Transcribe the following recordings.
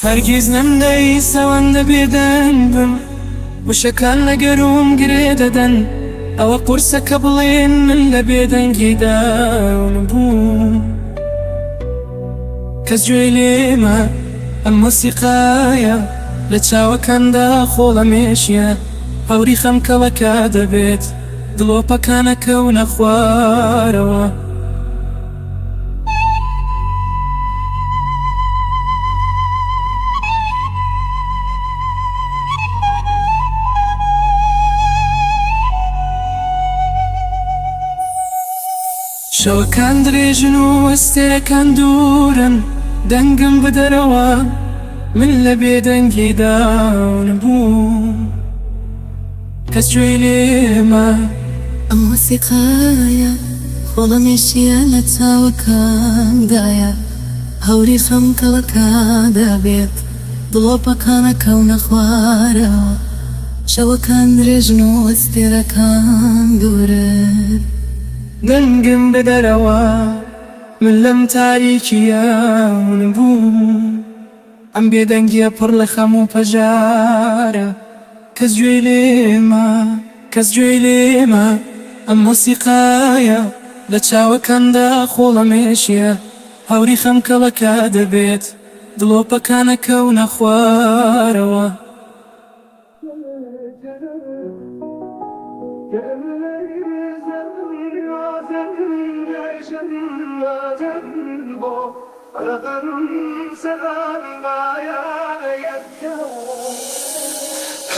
هەرگیز نەمدەی سەوەندە بێدەنگ بم وشەکان لە گەروم گرێ دەدەن ئەوە قورسەکە بڵێن من لە بێدەنگیدا نەبووم کەس گوێی لێمە ئەم مۆسیقایە لە چاوەکاندا خۆڵە مێشیە هەوری خەمکەڵەکە دەبێت دڵۆپەکانەکەونە خوارەوە شەوەکان درێژن و ئەستێرەکان دوورن دەنگم بدەرەوە من لە بێدەنگیدا نەبووم کەس گوێی لێمە ئەم مۆسیقایە خۆڵەمێشیە لە چاوەکاندایە هەوری خەمکەڵەکە دەبێت دڵۆپەکانەکەونە خوارەوە شەوەکان درێژن و ئەستێرەکان دوورن دەنگم بدەرەوە من لەم تاریکیە نەبووم ئەم بێدەنگیە پڕ لە خەم و پەژارە کەس گوێی لێمە کەس گوێی لێمە ئەم مۆسیقایە لە چاوەکاندا خۆڵە مێشیە هەوری خەمکەڵەکە دەبێت دڵۆپەکانەکەونە خوارەوە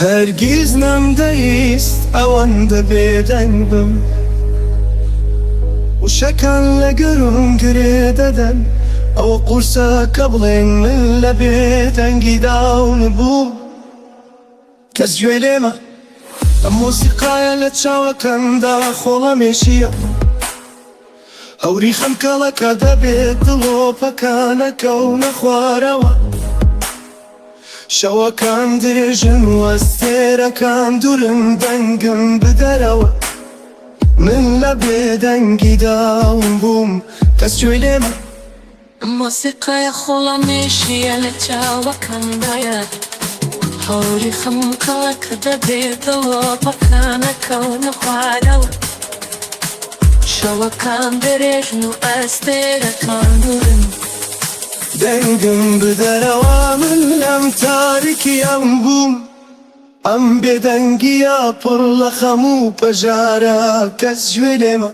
هەرگیز نەمدەویست ئەوەندە بێدەنگ بم وشەکان لە گەروم گرێ دەدەن ئەوە قورسەکە بڵێن من لە بێدەنگیدا نەبووم کەس گوێی لێمە ئەم مۆسیقایە لە چاوەکاندا خۆڵە مێشیە هەوری خەمکەڵەکە دەبێت دڵۆپەکانەکەونە خوارەوە شەوەکان درێژن و ئەستێرەکان دوورن دەنگم بدەرەوە من لە بێدەنگیدا بووم کەس گوێی لێمە ئەم مۆسیقایە خۆڵەمێشیە لە چاوەکاندایە هەوری خەمکەڵەکە دەبێت دڵۆپەکانەکەونە خوارەوە شەوەکان درێژن و ئەستێرەکان دوورن دەنگم بدەرەوە من لەم تاریکیەم بووم ئەم بێدەنگیە پڕ لە خەم و پەژارە کەس گوێی لێمە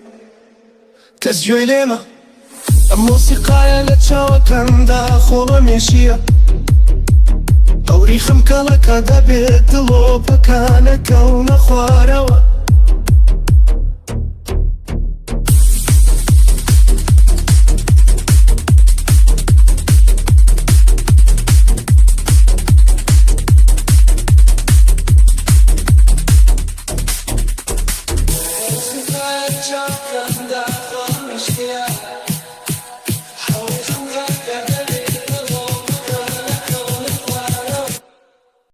کەس گوێی لێمە ئەم مۆسیقایە لە چاوەکاندا خۆڵە مێشیە هەوری خەمکەڵەکە دەبێت دڵۆپەکانەکەونە خوارەوە Jump, jump, jump, jump, jump, jump,